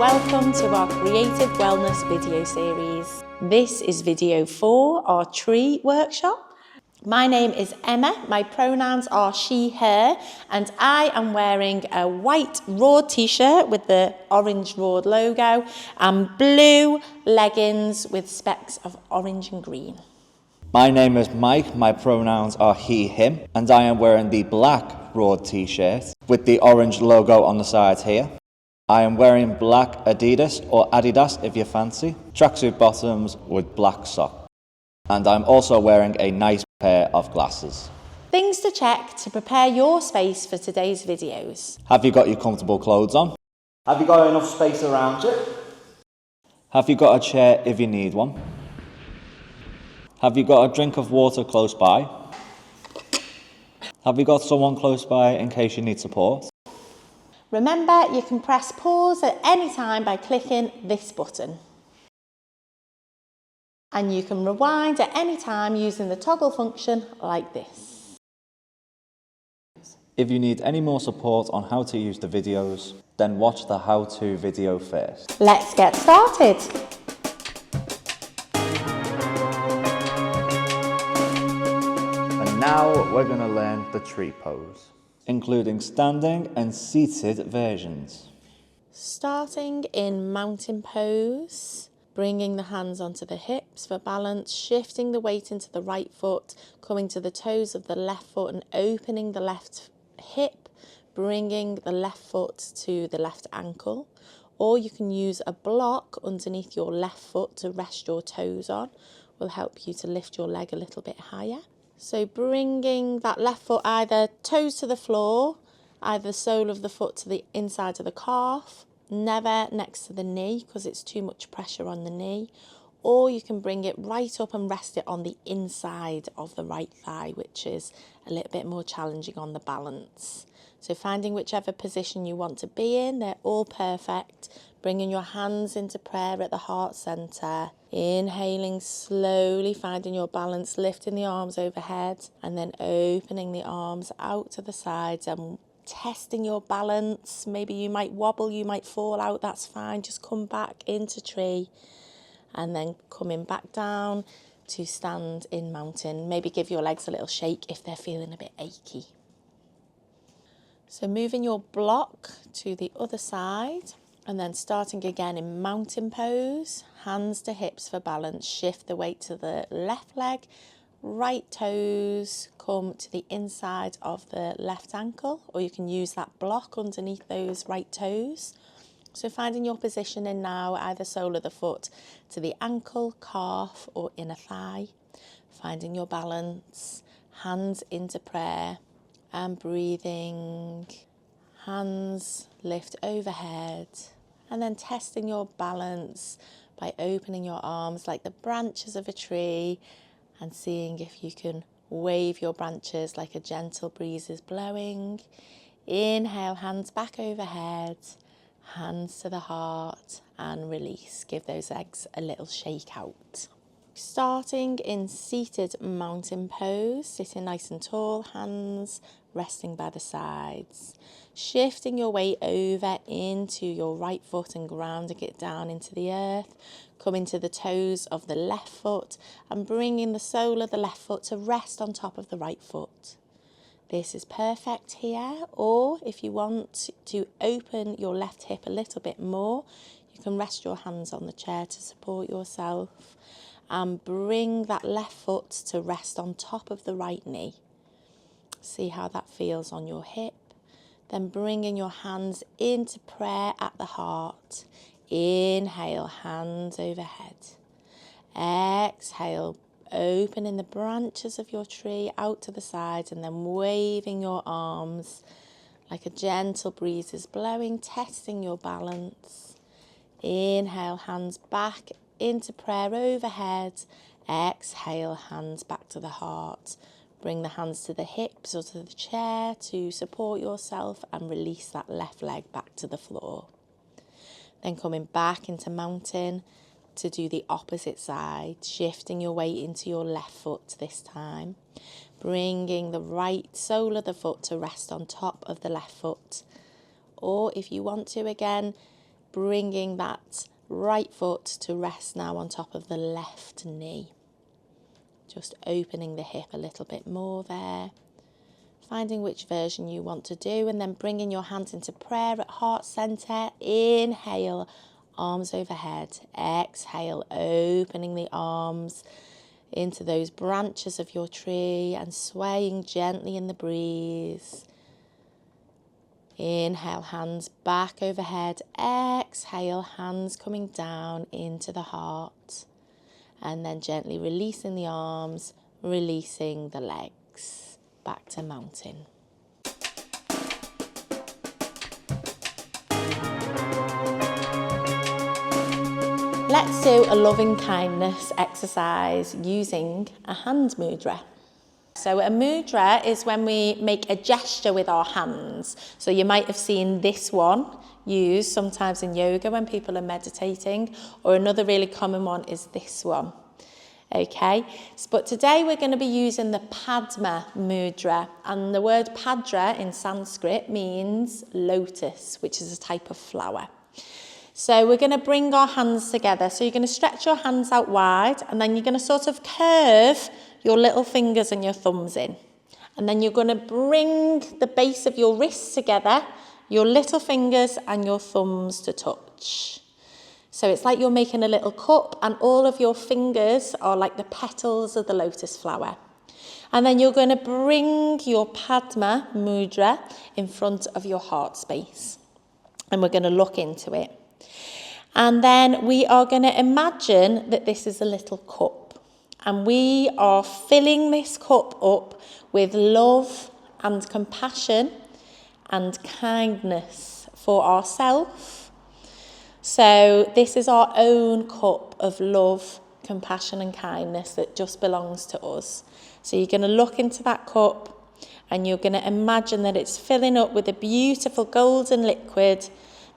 welcome to our Creative Wellness video series. This is video 4, our tree workshop. My name is Emma, my pronouns are she, her, and I am wearing a white Rord t-shirt with the orange Rord logo and blue leggings with specks of orange and green. My name is Mike, my pronouns are he, him, and I am wearing the black Rord t-shirt with the orange logo on the sides here. I am wearing black Adidas or Adidas if you fancy, tracksuit bottoms with black socks. And I'm also wearing a nice pair of glasses. Things to check to prepare your space for today's videos. Have you got your comfortable clothes on? Have you got enough space around you? Have you got a chair if you need one? Have you got a drink of water close by? Have you got someone close by in case you need support? Remember, you can press pause at any time by clicking this button. And you can rewind at any time using the toggle function like this. If you need any more support on how to use the videos, then watch the how-to video first. Let's get started. And now we're going to learn the tree pose, including standing and seated versions. Starting in mountain pose. Bringing the hands onto the hips for balance, shifting the weight into the right foot, coming to the toes of the left foot and opening the left hip, bringing the left foot to the left ankle. Or you can use a block underneath your left foot to rest your toes on. Will help you to lift your leg a little bit higher. So bringing that left foot either toes to the floor, either the sole of the foot to the inside of the calf, never next to the knee because it's too much pressure on the knee, or you can bring it right up and rest it on the inside of the right thigh, which is a little bit more challenging on the balance. So finding whichever position you want to be in, they're all perfect. Bringing your hands into prayer at the heart center, inhaling slowly, finding your balance, lifting the arms overhead and then opening the arms out to the sides and testing your balance. Maybe you might wobble, you might fall out, that's fine. Just come back into tree and then coming back down to stand in mountain. Maybe give your legs a little shake if they're feeling a bit achy. So moving your block to the other side and then starting again in mountain pose, hands to hips for balance, shift the weight to the left leg, right toes come to the inside of the left ankle, or you can use that block underneath those right toes. So finding your positioning now, either sole of the foot to the ankle, calf or inner thigh. Finding your balance, hands into prayer and breathing. Hands lift overhead and then testing your balance by opening your arms like the branches of a tree and seeing if you can wave your branches like a gentle breeze is blowing. Inhale, hands back overhead, hands to the heart and release. Give those legs a little shake out. Starting in seated mountain pose, sitting nice and tall, hands resting by the sides. Shifting your weight over into your right foot and grounding it down into the earth. Coming to the toes of the left foot and bringing the sole of the left foot to rest on top of the right foot. This is perfect here, or if you want to open your left hip a little bit more, you can rest your hands on the chair to support yourself and bring that left foot to rest on top of the right knee. See how that feels on your hip. Then bringing your hands into prayer at the heart. Inhale, hands overhead. Exhale, opening the branches of your tree out to the sides and then waving your arms like a gentle breeze is blowing, testing your balance. Inhale, hands back into prayer overhead. Exhale, hands back to the heart. Bring the hands to the hips or to the chair to support yourself and release that left leg back to the floor. Then coming back into mountain to do the opposite side, shifting your weight into your left foot this time. Bringing the right sole of the foot to rest on top of the left foot. Or if you want to, again, bringing that right foot to rest now on top of the left knee. Just opening the hip a little bit more there. Finding which version you want to do, and then bringing your hands into prayer at heart center. Inhale, arms overhead. Exhale, opening the arms into those branches of your tree and swaying gently in the breeze. Inhale, hands back overhead. Exhale, hands coming down into the heart. And then gently releasing the arms, releasing the legs. Back to mountain. Let's do a loving kindness exercise using a hand mudra. So a mudra is when we make a gesture with our hands. So you might have seen this one used sometimes in yoga when people are meditating, or another really common one is this one. Okay, but today we're going to be using the Padma mudra, and the word Padma in Sanskrit means lotus, which is a type of flower. So we're going to bring our hands together. So you're going to stretch your hands out wide, and then you're going to sort of curve your little fingers and your thumbs in. And then you're going to bring the base of your wrists together, your little fingers and your thumbs to touch. So it's like you're making a little cup, and all of your fingers are like the petals of the lotus flower. And then you're going to bring your Padma mudra in front of your heart space. And we're going to look into it. And then we are going to imagine that this is a little cup. And we are filling this cup up with love and compassion and kindness for ourselves. So this is our own cup of love, compassion and kindness that just belongs to us. So you're going to look into that cup and you're going to imagine that it's filling up with a beautiful golden liquid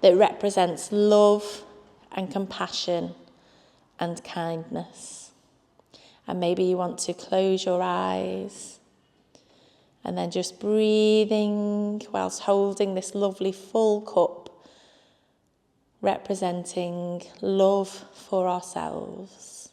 that represents love and compassion and kindness. And maybe you want to close your eyes and then just breathing whilst holding this lovely full cup, representing love for ourselves.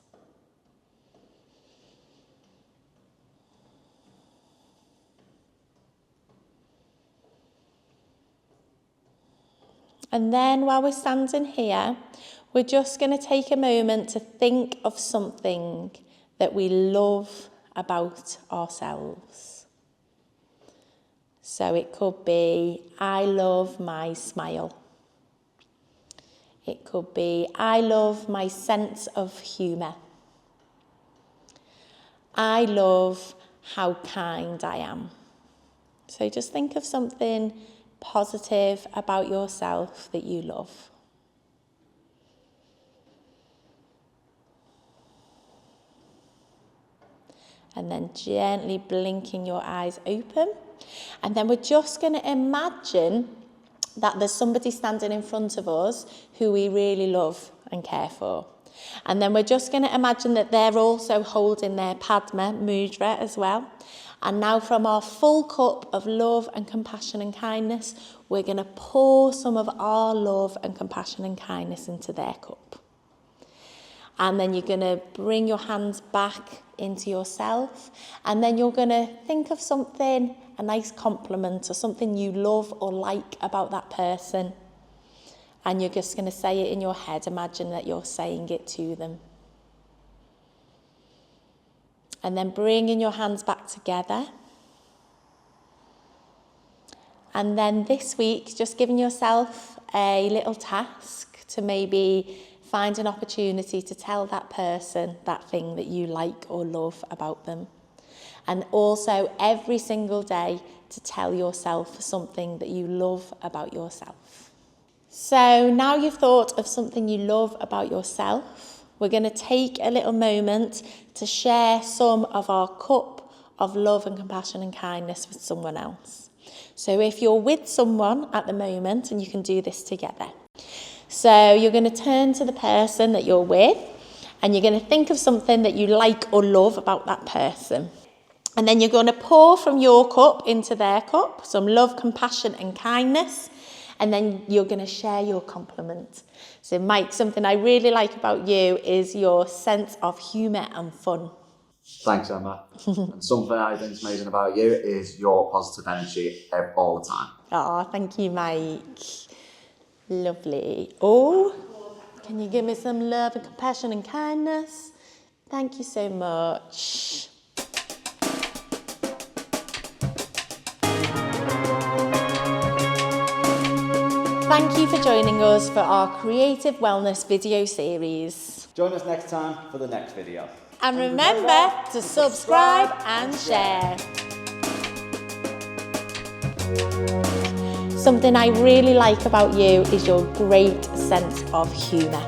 And then while we're standing here, we're just going to take a moment to think of something that we love about ourselves. So it could be, I love my smile. It could be, I love my sense of humour. I love how kind I am. So just think of something positive about yourself that you love. And then gently blinking your eyes open. And then we're just going to imagine that there's somebody standing in front of us who we really love and care for. And then we're just going to imagine that they're also holding their Padma mudra as well. And now from our full cup of love and compassion and kindness, we're going to pour some of our love and compassion and kindness into their cup. And then you're going to bring your hands back into yourself. And then you're going to think of something, a nice compliment or something you love or like about that person. And you're just going to say it in your head. Imagine that you're saying it to them. And then bringing your hands back together. And then this week, just giving yourself a little task to maybe find an opportunity to tell that person that thing that you like or love about them. And also every single day to tell yourself something that you love about yourself. So now you've thought of something you love about yourself, we're going to take a little moment to share some of our cup of love and compassion and kindness with someone else. So if you're with someone at the moment, and you can do this together. So you're going to turn to the person that you're with, and you're going to think of something that you like or love about that person. And then you're going to pour from your cup into their cup some love, compassion and kindness. and then you're going to share your compliment. So Mike, something I really like about you is your sense of humour and fun. Thanks, Emma. And something I think is amazing about you is your positive energy all the time. Oh, thank you, Mike. Lovely. Oh, can you give me some love and compassion and kindness? Thank you so much. Thank you for joining us for our Creative Wellness video series. Join us next time for the next video. And remember to subscribe and share. Something I really like about you is your great sense of humour.